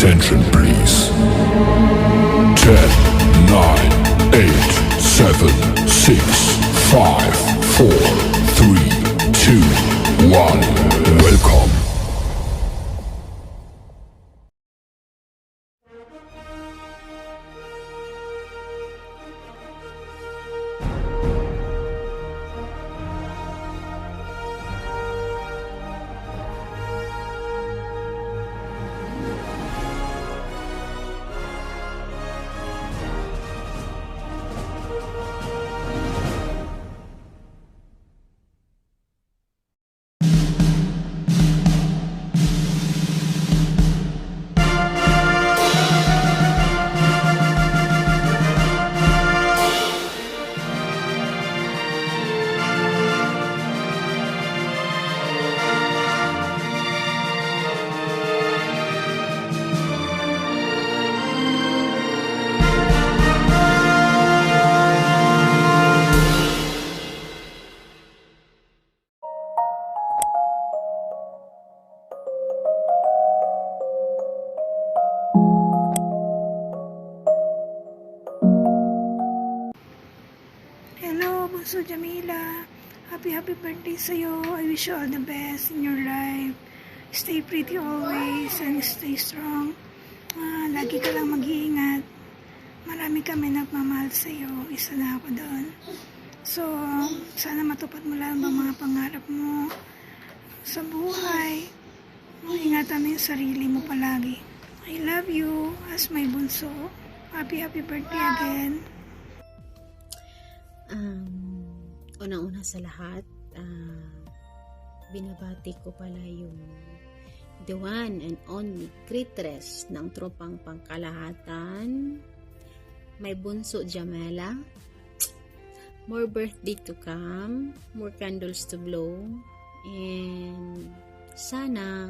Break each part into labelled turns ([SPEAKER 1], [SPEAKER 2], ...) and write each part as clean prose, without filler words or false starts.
[SPEAKER 1] Attention please. 10, 9, 8, 7, 6, 5, 4, 3, 2, 1. Welcome.
[SPEAKER 2] Hello, Bunso Jamila. Happy birthday sa'yo. I wish you all the best in your life. Stay pretty always and stay strong. Lagi ka lang mag-iingat. Marami kami nagmamahal sa'yo. Isa na ako doon. So, sana matupad mo lang ang mga pangarap mo sa buhay. Ingatan mo yung sarili mo palagi. I love you as my bunso. Happy birthday again.
[SPEAKER 3] Unang-una sa lahat, binabati ko pala yung the one and only creatress ng tropang pangkalahatan, may bunso Jamela. More birthday to come, more candles to blow, and sana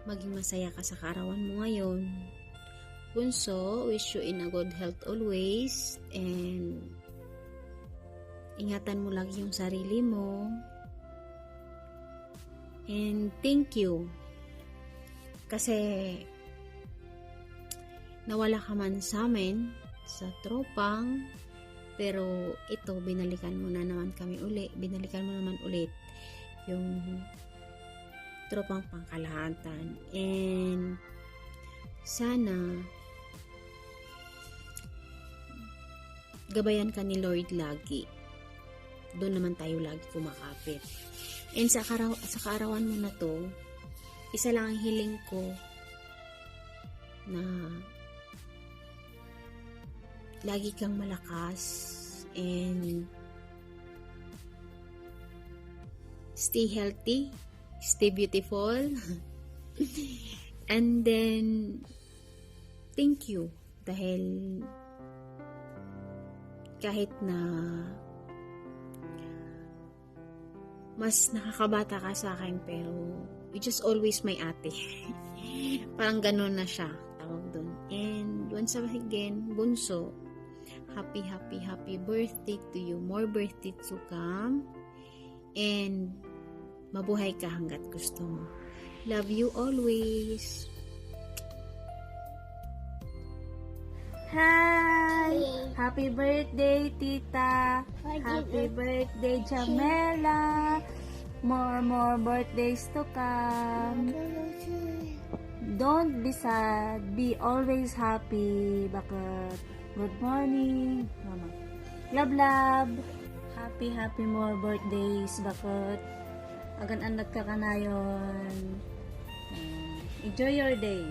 [SPEAKER 3] maging masaya ka sa kaarawan mo ngayon. Bunso, wish you in a good health always, and ingatan mo lagi yung sarili mo. And thank you. Kasi nawala ka man sa amin sa tropang, pero ito binalikan mo na naman kami uli. Binalikan mo naman ulit yung tropang pangkalahatan. And sana gabayan ka ni Lord lagi. Doon naman tayo lagi kumakapit. And sa kaarawan mo na to, isa lang ang hiling ko na lagi kang malakas and stay healthy, stay beautiful, and then thank you dahil kahit na mas nakakabata ka sa akin, pero you just always my ate. Parang ganun na siya, tawag doon. And once again, bunso, happy birthday to you. More birthday to come. And mabuhay ka hanggat gusto mo. Love you always.
[SPEAKER 2] Hi! Happy birthday, Tita! Happy birthday, Jamela! More birthdays to come! Don't be sad. Be always happy. Bakit? Good morning, Mama. Love! Happy more birthdays. Bakit? Agan-anak ka kanayon. Enjoy your day.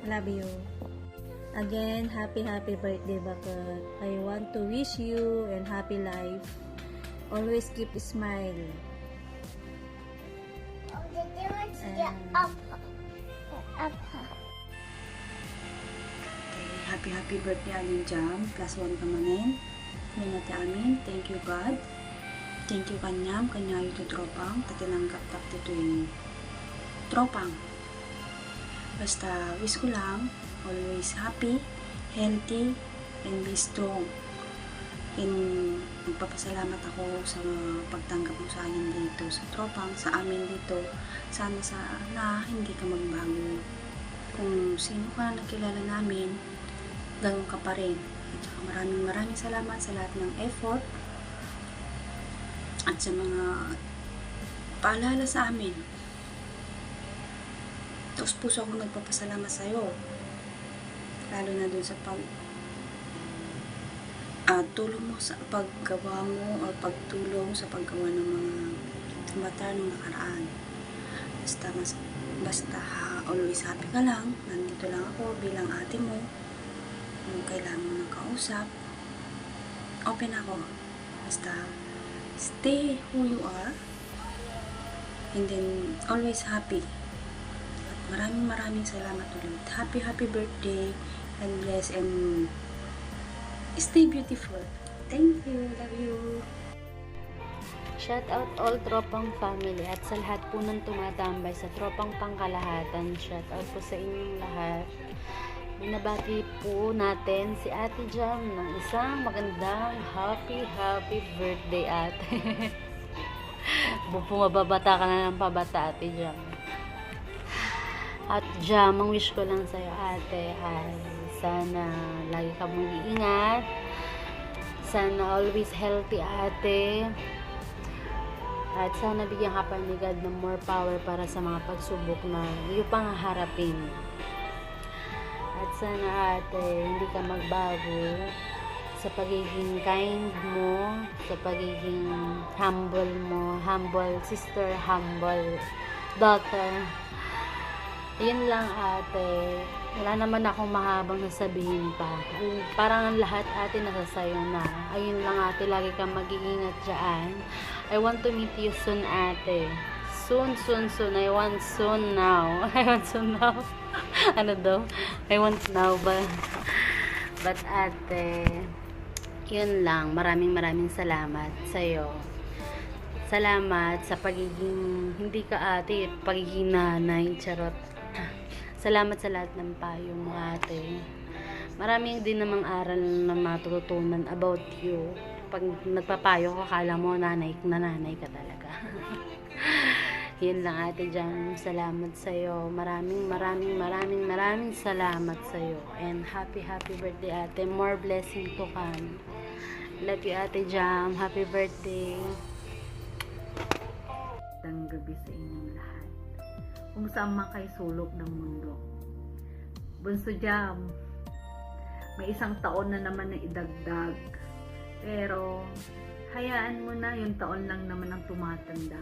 [SPEAKER 2] Love you. Again, happy birthday, Bakit. I want to wish you and happy life. Always keep a smile.
[SPEAKER 4] Happy birthday Alin Jam. Plus 1 ka manin. Minati amin. Thank you God. Thank you kanyam. Kanyayo to tropang. Tatinanggap tak to yung tropang. Basta wish ko lang always happy, healthy, and be strong. And Nagpapasalamat ako sa pagtanggap mo sa akin dito, sa tropang, sa amin dito. Sana hindi ka magbago. Kung sino ka na nakilala namin, ganun ka pa rin. At saka maraming salamat sa lahat ng effort at sa mga paalala sa amin. Taos puso akong nagpapasalamat sa iyo. Lalo na dun sa tulong mo sa paggawa mo o pagtulong sa paggawa ng mga avatar nung nakaraan. Basta always happy ka lang. Nandito lang ako bilang ate mo. Kung kailangan mo ng kausap, open ako. Basta stay who you are and then always happy. At maraming salamat ulit. Happy birthday and bless and stay beautiful. Thank you. Love you.
[SPEAKER 3] Shout out all Tropang family at sa lahat po ng tumatambay sa Tropang Pangkalahatan. Shout out po sa inyong lahat. Binabati po natin si Ate Jam ng isang magandang happy birthday, ate. Pumababata ka na ng pabata, Ate Jam. At Jam, ang wish ko lang sa'yo, ate, ay sana lagi ka mag-iingat. Sana always healthy, ate. At sana bigyan ka pa ni God ng more power para sa mga pagsubok na iyong pangaharapin. At sana, ate, hindi ka magbago sa pagiging kind mo, sa pagiging humble mo, humble sister, humble daughter. Yun lang, ate. Wala naman akong mahabang sasabihin pa. Parang ang lahat, ate, nasa sayo na. Ayun lang, ate. Lagi kang mag-iingat dyan. I want to meet you soon, ate. Soon. I want soon now. I want soon now. Ano daw? I want now ba? But, ate, yun lang. Maraming salamat sa'yo. Salamat sa pagiging, hindi ka ate, pagiging nanay. Charot. Salamat sa lahat ng payo mo, ate. Maraming din namang aral na matututunan about you. Pag nagpapayo ka, akala mo nanay ka talaga. Yun lang, ate Jam. Salamat sa'yo. Maraming salamat sa'yo. And happy birthday, ate. More blessing to come. Love you, ate Jam. Happy birthday.
[SPEAKER 5] Magandang gabi sa inyong lahat. Kung saan man kayo sulok ng mundo. Bunso Jam, may isang taon na naman na idagdag. Pero, hayaan mo na, yung taon lang naman ang tumatanda.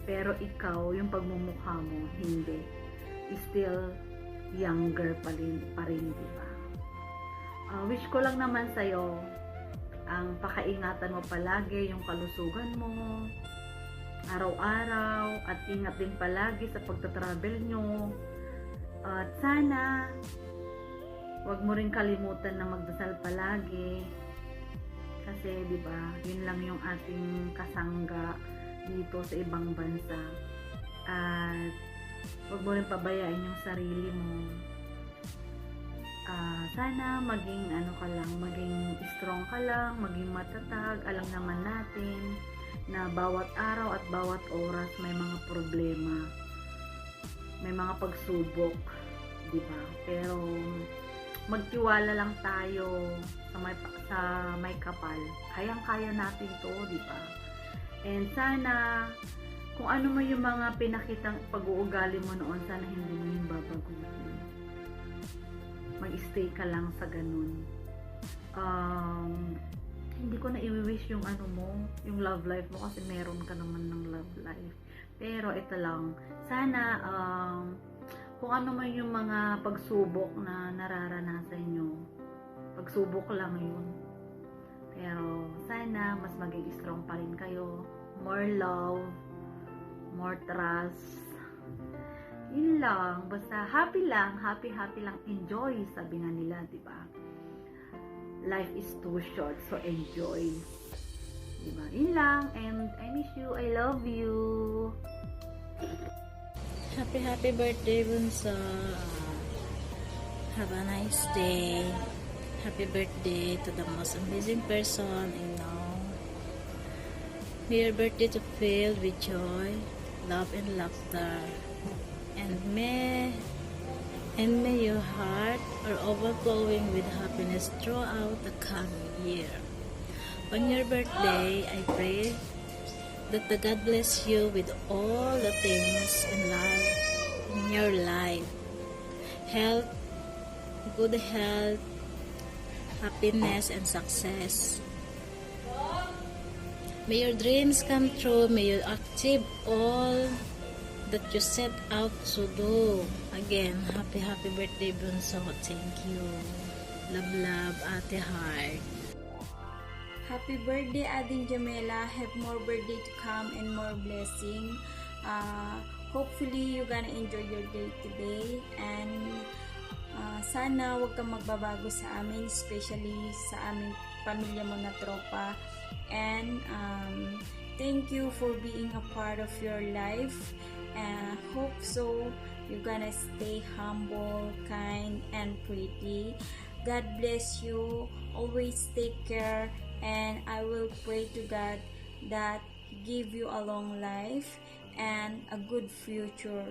[SPEAKER 5] Pero ikaw, yung pagmumukha mo, hindi. Still younger pa rin, di ba? Wish ko lang naman sa'yo, ang pakaingatan mo palagi, yung kalusugan mo, araw-araw, at ingat din palagi sa pagtatravel nyo. At sana wag mo rin kalimutan na magdasal palagi, kasi di ba, yun lang yung ating kasangga dito sa ibang bansa. At wag mo rin pabayaan yung sarili mo. Sana maging maging strong ka lang, maging matatag. Alam naman natin na bawat araw at bawat oras may mga problema, may mga pagsubok, di ba? Pero magtiwala lang tayo sa may kapal. Kayang-kaya natin to, di ba? And sana kung ano man yung mga pinakitang pag-uugali mo noon, sana hindi mo yung babaguhin. Mag-stay ka lang sa ganun. Hindi ko na i-wish yung yung love life mo, kasi meron ka naman ng love life. Pero ito lang, sana kung ano man yung mga pagsubok na nararanasan nyo, pagsubok lang yun. Pero sana mas maging strong pa rin kayo. More love, more trust. Yun lang, basta happy lang, happy lang, enjoy, sabi nga nila, di ba? Life is too short, so enjoy. Diba? Yun lang, and I miss you, I love you.
[SPEAKER 6] Happy birthday, Bunso. Have a nice day. Happy birthday to the most amazing person I know. May your birthday to fill with joy, love, and laughter. And may your heart are overflowing with happiness throughout the coming year. On your birthday, I pray that the God bless you with all the things in your life. Health, good health, happiness, and success. May your dreams come true. May you achieve all that you set out to do. Again, happy birthday, Bunso. Thank you. Love, love, Ate Heart.
[SPEAKER 4] Happy birthday, Ading Jamela. Have more birthday to come and more blessing. Hopefully, you're gonna enjoy your day today. And sana wag kang magbabago sa amin, especially sa aming pamilya mo na tropa. And thank you for being a part of your life. Hope so you're gonna stay humble, kind, and pretty. God bless you. Always take care. And I will pray to God that He give you a long life and a good future.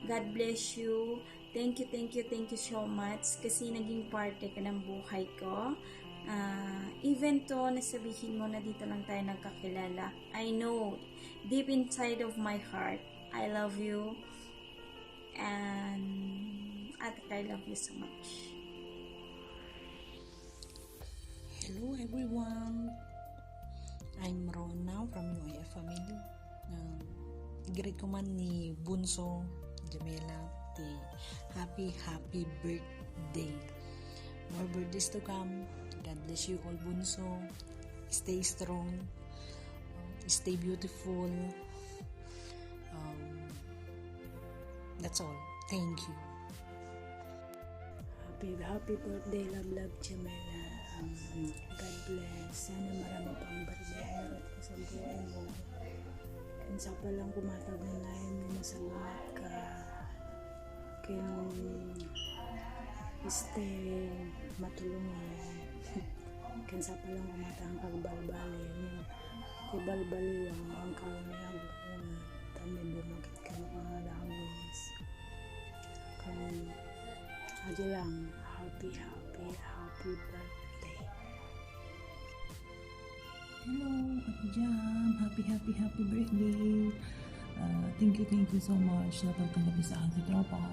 [SPEAKER 4] God bless you. Thank you so much kasi naging parte ka ng buhay ko. Even to nasabihin mo na dito lang tayo nagkakilala, I know deep inside of my heart I love you, and I love you so much.
[SPEAKER 7] Hello everyone, I'm Rona from UIF family. Greet ko man ni Bunso Jamela ti happy birthday. More birthdays to come. God bless you all, Bunso. Stay strong. Stay beautiful. That's all. Thank you.
[SPEAKER 8] Happy birthday, love, Jamela. God bless. Sana marami pang birthday na sa buhay mo. Kung sa palang kumatag na lain mo, masalamat ka. Kaya stay matulungan. Kung sa palang kumatang pagbalbali, ibalbaliwang ang kaunayang bunga. Tami bumagit ka ng mga langis. Kung adi lang, happy birthday.
[SPEAKER 9] Hello, Ate Jam. Happy birthday. Thank you so much sa pagtanggap sa akin sa tropa.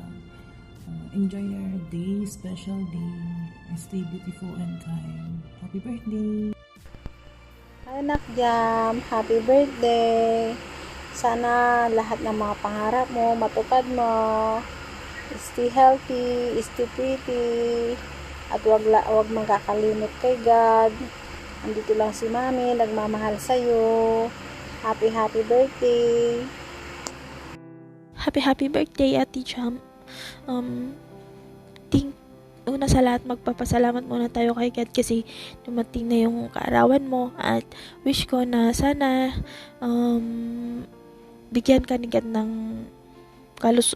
[SPEAKER 9] Enjoy your day, special day. Stay beautiful and kind. Happy birthday.
[SPEAKER 3] Hi, Anak Jam. Happy birthday. Sana lahat ng mga pangarap mo matupad mo. Stay healthy, stay pretty. At wag magkakalimot kay God. Andito lang si Mami, nagmamahal sa'yo. Happy birthday.
[SPEAKER 2] Happy birthday, Ate Jam. Una sa lahat, magpapasalamat muna tayo kay God kasi dumating na yung kaarawan mo, at wish ko na sana bigyan ka ni God ng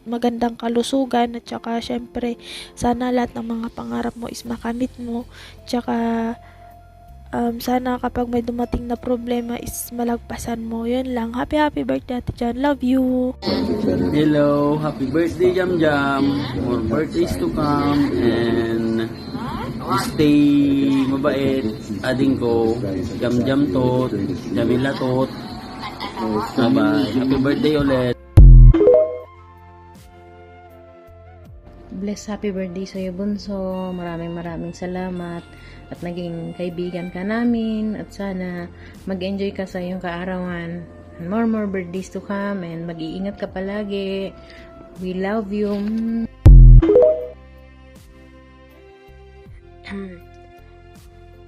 [SPEAKER 2] magandang kalusugan, at saka syempre sana lahat ng mga pangarap mo is makamit mo, tsaka sana kapag may dumating na problema is malagpasan mo. Yun lang. Happy birthday, Ate Jan. Love you.
[SPEAKER 10] Hello, happy birthday Jam Jam. More birthdays to come, and stay mabait. Ading ko, Jam Jam tot, Jamila tot. Bye-bye. Happy birthday ulit.
[SPEAKER 11] Bless happy birthday sa iyo, Bunso. Maraming salamat at naging kaibigan ka namin, at sana mag-enjoy ka sa iyong kaarawan. More birthdays to come, and mag-iingat ka palagi. We love you.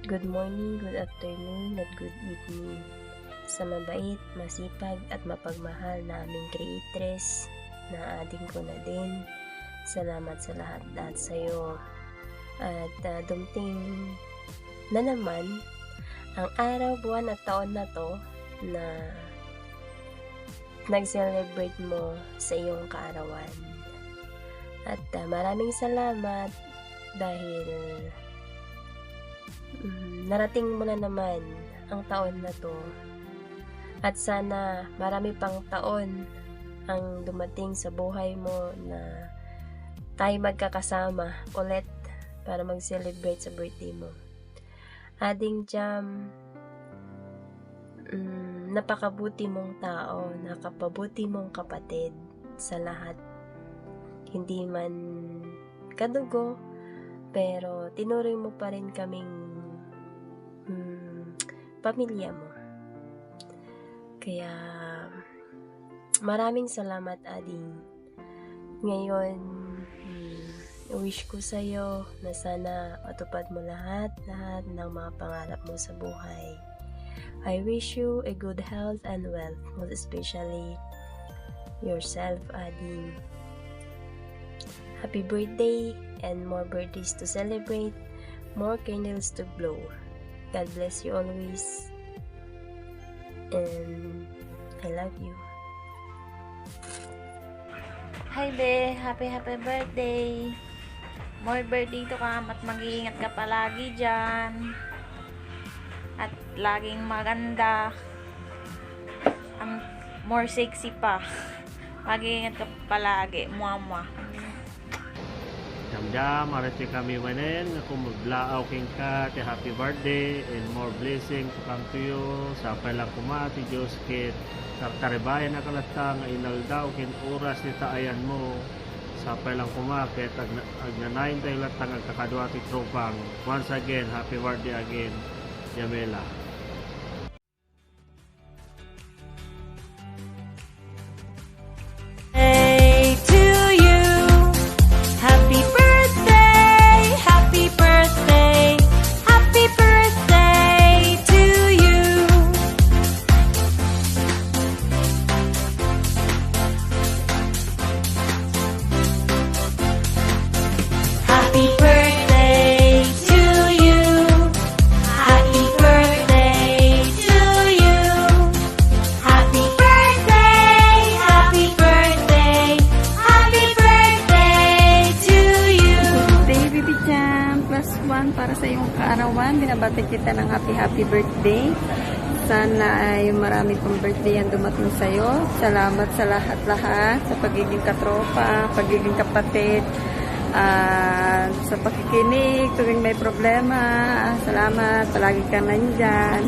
[SPEAKER 12] Good morning, good afternoon, at good evening. Sa mabait, masipag at mapagmahal na aming creatress na ating ko na din. Salamat sa lahat sa iyo. At dumating na naman ang araw, buwan at taon na to na nag-celebrate mo sa iyong kaarawan. At maraming salamat dahil narating mo na naman ang taon na to At sana marami pang taon ang dumating sa buhay mo na tayo magkakasama ulit para mag-celebrate sa birthday mo. Ading Jam, napakabuti mong tao, nakapabuti mong kapatid sa lahat. Hindi man kadugo, pero tinuring mo pa rin kaming pamilya mo. Kaya maraming salamat, Ading. Ngayon, wish ko sa'yo na sana matupad mo lahat ng mga pangarap mo sa buhay. I wish you a good health and wealth, most especially yourself, Ading. Happy birthday and more birthdays to celebrate, more candles to blow. God bless you always. And I love you.
[SPEAKER 6] Hi be, happy birthday. More birthday to come at mag-iingat ka palagi dyan. At laging maganda. More sexy pa. Mag-iingat ka palagi. Muamwa.
[SPEAKER 13] Jam-jam, arati kami manen, kung maglaaw king ka, ti happy birthday, and more blessings to come to you, sa palang kumati, Diyos kit, karkaribayan na kalatang, inaldaw kin oras ni taayan mo, sa palang kumakit, agnanayin tayo latang ang kakadwa ti tropang. Once again, happy birthday again, Jamela.
[SPEAKER 14] Para sa iyong kaarawan, binabati kita ng happy birthday. Sana ay marami pang birthday ang dumating sa iyo. Salamat sa lahat-lahat, sa pagiging katropa, pagiging kapatid, sa pakikinig tuwing may problema. Salamat, palagi ka nandyan.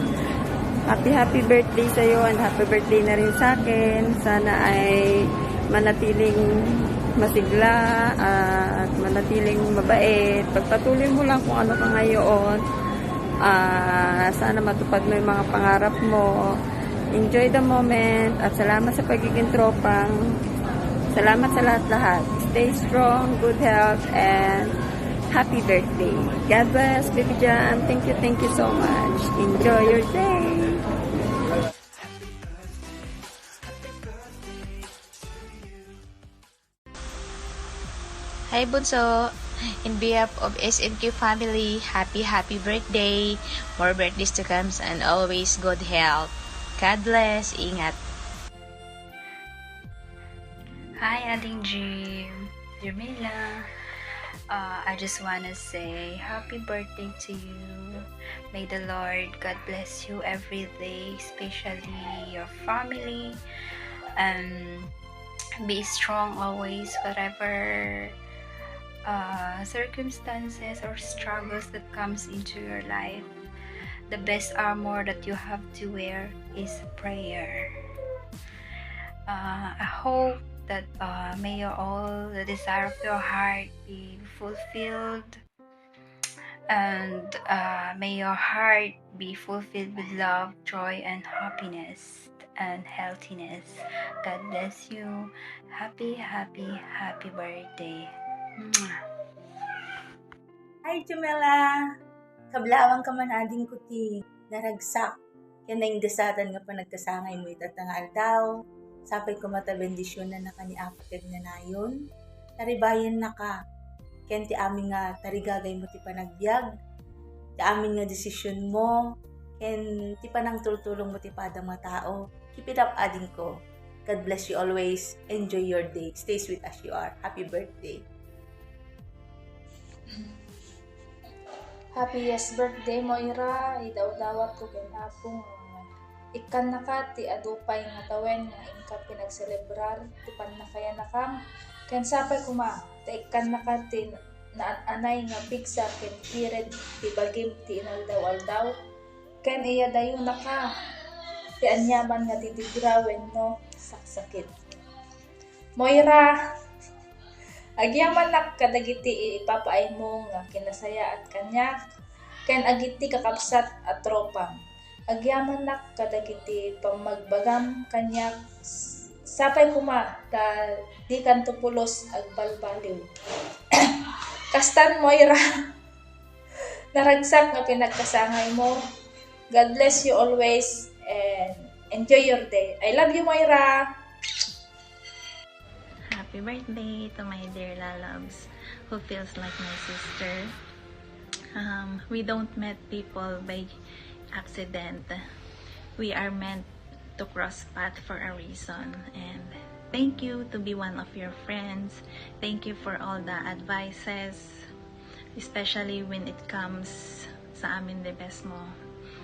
[SPEAKER 14] Happy birthday sa iyo and happy birthday na rin sa akin. Sana ay manatiling masigla at manatiling mabait. Pagpatuloy mo lang kung ano ka ngayon. Sana matupad mo yung mga pangarap mo. Enjoy the moment at salamat sa pagiging tropang. Salamat sa lahat-lahat. Stay strong, good health, and happy birthday. God bless, Baby Jam. Thank you so much. Enjoy your day.
[SPEAKER 15] Hi Bunso! In behalf of SNQ family, happy birthday! More birthdays to come and always good health. God bless! Ingat!
[SPEAKER 4] Hi Ading Jim! Jamila! I just wanna say happy birthday to you. May the Lord God bless you every day, especially your family. Be strong always, whatever circumstances or struggles that comes into your life. The best armor that you have to wear is prayer. I hope that may all the desire of your heart be fulfilled, and may your heart be fulfilled with love, joy, and happiness and healthiness. God bless you. Happy birthday.
[SPEAKER 16] Hi Jamela! Kablawang ka man ading kuti, naragsak. Yan na yung desatan nga pa nagkasangay mo itatangal daw. Sapay ko mata bendisyon na nakaniapagad na nayon. Taribayan na ka. Ken ti amin nga tarigagay mo ti panagbiag. Ti amin nga desisyon mo. Ken ti panang tultulong mo ti padang matao. Keep it up ading ko. God bless you always. Enjoy your day. Stay sweet as you are. Happy birthday.
[SPEAKER 17] Happy birthday, Moira. Idaw-dawat ko kay Apong ikan na ka ti adupay nga tawen nga inka pinagselebrar ti panakayan na kam. Ken sapay kuma, ti ikan na ka ti naanay nga bigsa ken ired ti bagim ti inaldaw-aldaw. Ken iya dayo na ka, ti anyaman nga titigrawen no saksakit. Moira, agyaman nak kadagiti ipapaay mo nga kinasaya at kanyak, ken agiti kakapsat at tropang. Agyaman nak kadagiti pamagbagam kanyak, sapay kuma ta di kanto pulos agbalbaliw. Kastan Moira, naragsak nga pinagkasangay mo. God bless you always and enjoy your day. I love you, Moira.
[SPEAKER 18] Happy birthday to my dear Lalabs, who feels like my sister. We don't met people by accident. We are meant to cross path for a reason. And thank you to be one of your friends. Thank you for all the advices, especially when it comes sa amin de best mo.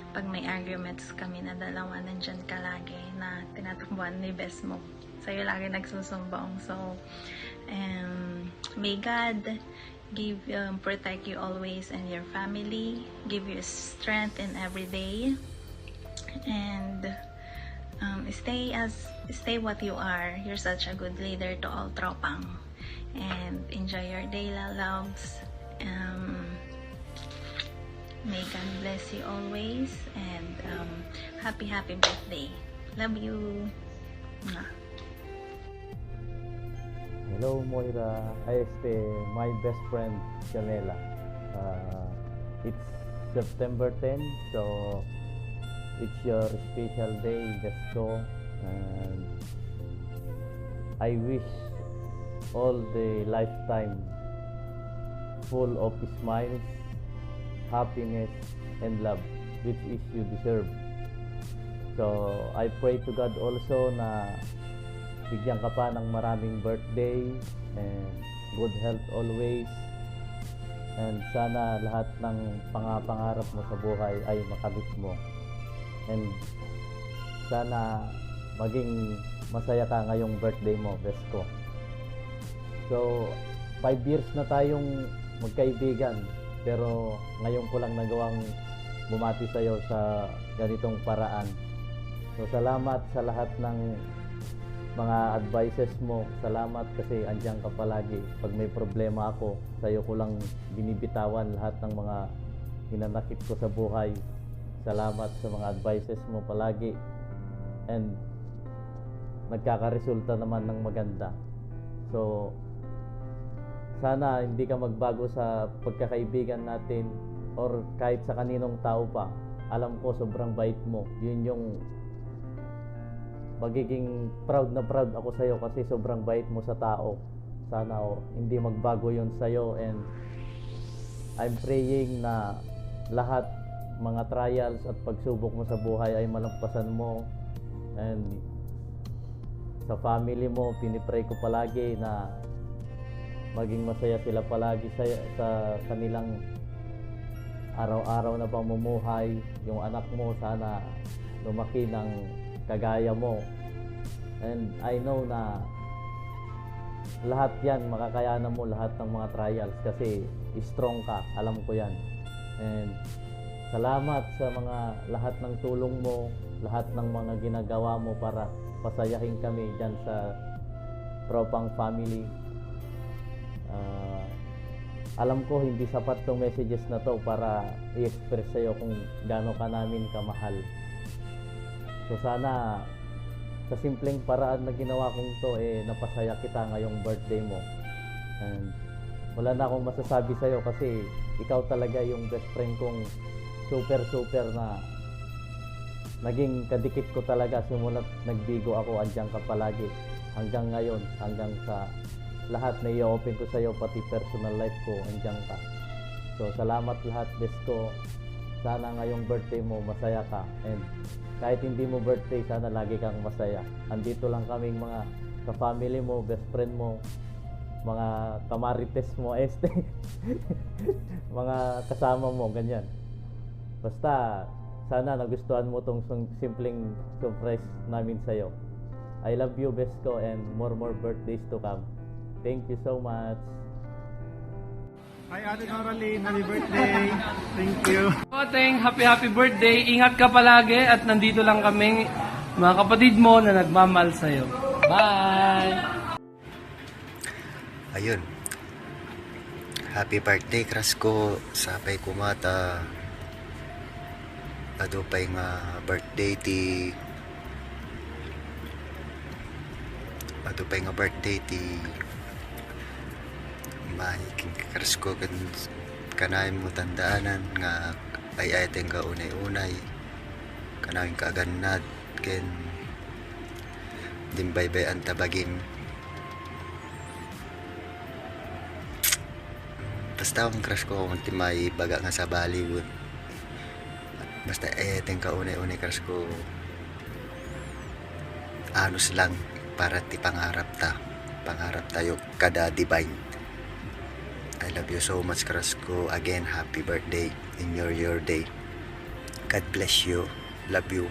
[SPEAKER 18] Pag may arguments kami na dalawa, nandyan ka lagi na tinatakbuhan ni best mo. Sa'yo lagi nagsusumbong. So, may God protect you always and your family, give you strength in every day, and stay what you are. You're such a good leader to all tropang, and enjoy your day, loves. May God bless you always, and happy birthday. Love you. Mwah.
[SPEAKER 19] Hello Moira, my best friend Jamela. It's September 10, so it's your special day. Let's go. And I wish all the lifetime full of smiles, happiness, and love, which is you deserve. So I pray to God also na bigyan ka pa ng maraming birthday and good health always, and sana lahat ng pangarap mo sa buhay ay makamit mo, and sana maging masaya ka ngayong birthday mo, best ko. So 5 years na tayong magkaibigan, pero ngayon ko lang nagawang bumati sa'yo sa ganitong paraan. So salamat sa lahat ng mga advices mo. Salamat kasi andyan ka palagi. Pag may problema ako, sa'yo ko lang binibitawan lahat ng mga hinanakit ko sa buhay. Salamat sa mga advices mo palagi. And nagkakaresulta naman ng maganda. So sana hindi ka magbago sa pagkakaibigan natin or kahit sa kaninong tao pa. Alam ko sobrang bait mo. Yun yung magiging proud ako sa'yo kasi sobrang bait mo sa tao. Sana hindi magbago yun sa'yo, and I'm praying na lahat mga trials at pagsubok mo sa buhay ay malampasan mo, and sa family mo pinipray ko palagi na maging masaya sila palagi sa kanilang araw-araw na pamumuhay. Yung anak mo sana lumaki ng kagaya mo, and I know na lahat yan makakayanan mo, lahat ng mga trials, kasi strong ka, alam ko yan. And salamat sa mga lahat ng tulong mo, lahat ng mga ginagawa mo para pasayahin kami dyan sa Tropang family. Alam ko hindi sapat tong messages na to para i-express sa'yo kung gaano ka namin kamahal. So sana sa simpleng paraan na ginawa kong to, napasaya kita ngayong birthday mo. And wala na akong masasabi sa'yo kasi ikaw talaga yung best friend kong super na naging kadikit ko talaga simula't nagbigo ako. Andyan ka palagi hanggang ngayon, hanggang sa lahat na i-open ko sa'yo, pati personal life ko, andyan ka. So salamat lahat, best ko. Sana ngayong birthday mo masaya ka, and kahit hindi mo birthday, sana lagi kang masaya. Andito lang kaming mga ka-family mo, best friend mo, mga kamarites mo, mga kasama mo, ganyan. Basta sana nagustuhan mo tong simpleng surprise namin sa'yo. I love you, best ko, and more birthdays to come. Thank you so much.
[SPEAKER 20] Hi Ate Noraline, happy birthday. Thank you.
[SPEAKER 21] Oteng, happy birthday. Ingat ka palagi at nandito lang kami, mga kapatid mo na nagmamahal sa'yo. Bye!
[SPEAKER 22] Ayun. Happy birthday, crush ko. Sapay kumata. Adupay nga birthday ti mahiking crush ko kanahin mo tandaanan nga ay teng ka unay-unay kanahin ka aganad ken dimbaybay ang tabagim basta ang crush ko kung may baga nga sa Bollywood basta teng ka unay-unay crush ko anos lang para ti pangarap tayo kada divine. I love you so much, crush ko. Again, happy birthday in your day. God bless you. Love you.